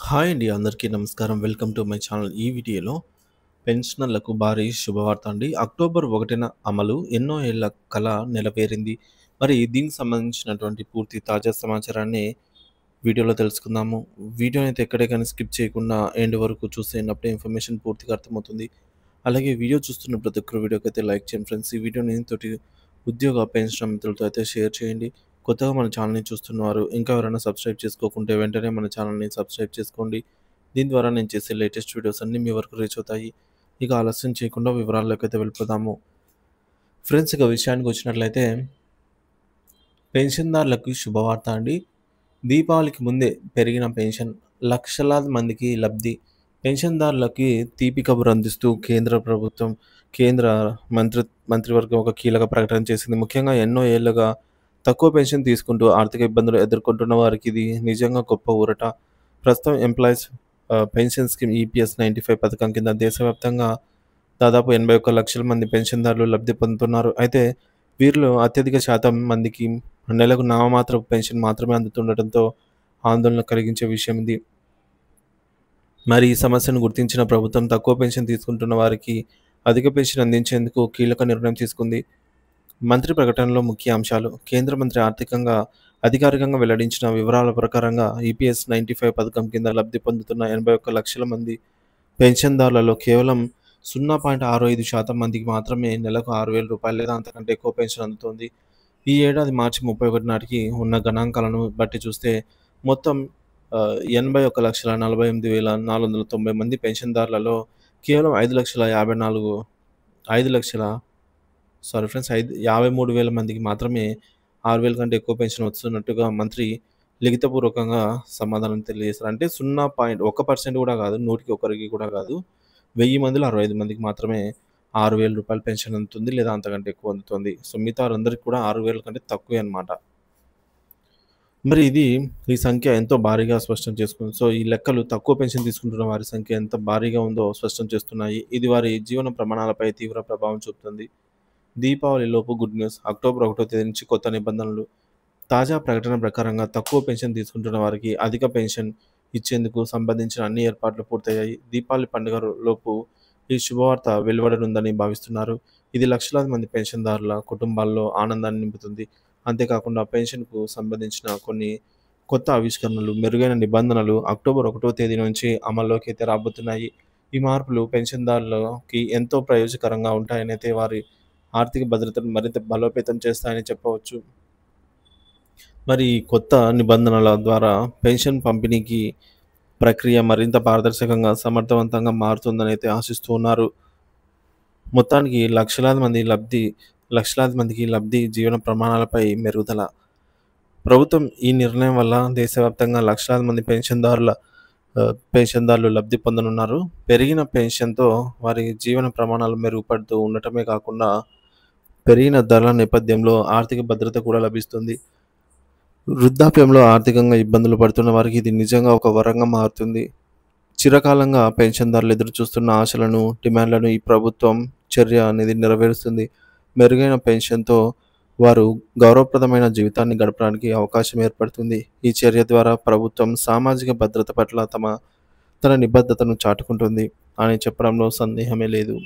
Hi అండి. అందరికీ నమస్కారం. Welcome to my channel. ఈ వీడియోలో పెన్షనర్లకు భారీ శుభవార్త అండి. అక్టోబర్ 1న అమలు ఎన్నో ఏళ్ల కల నెరవేరింది. మరి దీనికి సంబంధించినటువంటి పూర్తి తాజా సమాచారాన్ని వీడియోలో తెలుసుకుందాము. వీడియోనైతే ఎక్కడే కానీ స్కిప్ చేయకుండా ఎండ్ వరకు చూసేయండి. ఇన్ఫర్మేషన్ పూర్తిగా అర్థమవుతుంది. అలాగే వీడియో చూస్తున్న ప్రతి ఒక్కరు వీడియోకైతే లైక్ చేయండి ఫ్రెండ్స్. ఈ వీడియోని తోటి ఉద్యోగ పెన్షన్ మిత్రులతో అయితే షేర్ చేయండి. కొత్తగా మన ఛానల్‌ని చూస్తున్నవారు ఇంకా ఎవరైనా సబ్స్క్రైబ్ చేసుకోకుంటే వెంటనే మన ఛానల్‌ని సబ్స్క్రైబ్ చేసుకోండి. దీని ద్వారా నేను చేసే లేటెస్ట్ వీడియోస్ అన్నీ మీ వరకు రీచ్ అవుతాయి. ఇక ఆలస్యం చేయకుండా వివరాల్లోకైతే వెళ్ళిపోదాము. ఫ్రెండ్స్, ఇక విషయానికి వచ్చినట్లయితే పెన్షన్‌దారులకు శుభవార్త అండి. దీపావళికి ముందే పెరిగిన పెన్షన్ లక్షలాది మందికి లబ్ధి. పెన్షన్‌దారులకి తీపి కబురు అందిస్తూ కేంద్ర ప్రభుత్వం, కేంద్ర మంత్రి మంత్రివర్గం ఒక కీలక ప్రకటన చేసింది. ముఖ్యంగా ఎన్నో ఏళ్లుగా తక్కువ పెన్షన్ తీసుకుంటూ ఆర్థిక ఇబ్బందులు ఎదుర్కొంటున్న వారికి ఇది నిజంగా గొప్ప ఊరట. ప్రస్తుతం ఎంప్లాయీస్ పెన్షన్ స్కీమ్ ఈపీఎస్ 95 పథకం కింద దేశవ్యాప్తంగా దాదాపు 81 లక్షల మంది పెన్షన్‌దారులు లబ్ధి పొందుతున్నారు. అయితే వీరిలో అత్యధిక శాతం మందికి నెలకు నామమాత్రపు పెన్షన్ మాత్రమే అందుతుండటంతో ఆందోళన కలిగించే విషయం ఇది. మరి ఈ సమస్యను గుర్తించిన ప్రభుత్వం తక్కువ పెన్షన్ తీసుకుంటున్న వారికి అధిక పెన్షన్ అందించేందుకు కీలక నిర్ణయం తీసుకుంది. మంత్రి ప్రకటనలో ముఖ్య అంశాలు: కేంద్ర మంత్రి అధికారికంగా వెల్లడించిన వివరాల ప్రకారంగా ఈపీఎస్ 95 పథకం కింద లబ్ధి పొందుతున్న 81 లక్షల మంది పెన్షన్దారులలో కేవలం 0.65% మందికి మాత్రమే నెలకు రూ. 6,000 లేదా అంతకంటే ఎక్కువ పెన్షన్ అందుతోంది. ఈ ఏడాది మార్చి 31 నాటికి ఉన్న గణాంకాలను బట్టి చూస్తే మొత్తం 81,48,490 మంది పెన్షన్దారులలో కేవలం 53,000 మందికి మాత్రమే 6,000 కంటే ఎక్కువ పెన్షన్ వస్తున్నట్టుగా మంత్రి లిఖితపూర్వకంగా సమాధానం తెలియజేశారు. అంటే 0.1% కూడా కాదు, 100కి ఒకరికి కూడా కాదు. 1000 మందిలో 65 మందికి మాత్రమే రూ. 6,000 పెన్షన్ అందుతుంది, లేదా అంతకంటే ఎక్కువ అందుతుంది. సో మిగతా వారందరికీ కూడా 6,000 కంటే తక్కువే అన్నమాట. మరి ఈ సంఖ్య ఎంతో భారీగా స్పష్టం చేసుకుంది. సో ఈ లెక్కలు తక్కువ పెన్షన్ తీసుకుంటున్న వారి సంఖ్య ఎంత భారీగా ఉందో స్పష్టం చేస్తున్నాయి. ఇది వారి జీవన ప్రమాణాలపై తీవ్ర ప్రభావం చూపుతుంది. దీపావళిలోపు గుడ్ న్యూస్. అక్టోబర్ 1వ తేదీ నుంచి కొత్త నిబంధనలు. తాజా ప్రకటన ప్రకారంగా తక్కువ పెన్షన్ తీసుకుంటున్న వారికి అధిక పెన్షన్ ఇచ్చేందుకు సంబంధించిన అన్ని ఏర్పాట్లు పూర్తయ్యాయి. దీపావళి పండుగ లోపు ఈ శుభవార్త వెలువడనుందని భావిస్తున్నారు. ఇది లక్షలాది మంది పెన్షన్దారుల కుటుంబాల్లో ఆనందాన్ని నింపుతుంది. అంతేకాకుండా పెన్షన్‌కు సంబంధించిన కొన్ని కొత్త ఆవిష్కరణలు, మెరుగైన నిబంధనలు అక్టోబర్ 1వ తేదీ నుంచి అమల్లోకి అయితే రాబోతున్నాయి. ఈ మార్పులు పెన్షన్దారులకి ఎంతో ప్రయోజనకరంగా ఉంటాయనైతే వారి ఆర్థిక భద్రతను మరింత బలోపేతం చేస్తాయని చెప్పవచ్చు. మరి ఈ కొత్త నిబంధనల ద్వారా పెన్షన్ పంపిణీకి ప్రక్రియ మరింత పారదర్శకంగా, సమర్థవంతంగా మారుతుందనైతే ఆశిస్తూ ఉన్నారు. మొత్తానికి లక్షలాది మందికి లబ్ధి, జీవన ప్రమాణాలపై మెరుగుదల. ప్రభుత్వం ఈ నిర్ణయం వల్ల దేశవ్యాప్తంగా లక్షలాది మంది పెన్షన్దారులు లబ్ధి పొందనున్నారు. పెరిగిన పెన్షన్‌తో వారి జీవన ప్రమాణాలు మెరుగుపడుతూ ఉండటమే కాకుండా పెరిగిన ధరల నేపథ్యంలో ఆర్థిక భద్రత కూడా లభిస్తుంది. వృద్ధాప్యంలో ఆర్థికంగా ఇబ్బందులు పడుతున్న వారికి ఇది నిజంగా ఒక వరంగా మారుతుంది. చిరకాలంగా పెన్షన్దారులు ఎదురుచూస్తున్న ఆశలను, డిమాండ్లను ఈ ప్రభుత్వం చర్య అనేది నెరవేరుస్తుంది. మెరుగైన పెన్షన్‌తో వారు గౌరవప్రదమైన జీవితాన్ని గడపడానికి అవకాశం ఏర్పడుతుంది. ఈ చర్య ద్వారా ప్రభుత్వం సామాజిక భద్రత పట్ల తన నిబద్ధతను చాటుకుంటుంది అని చెప్పడంలో సందేహమే లేదు.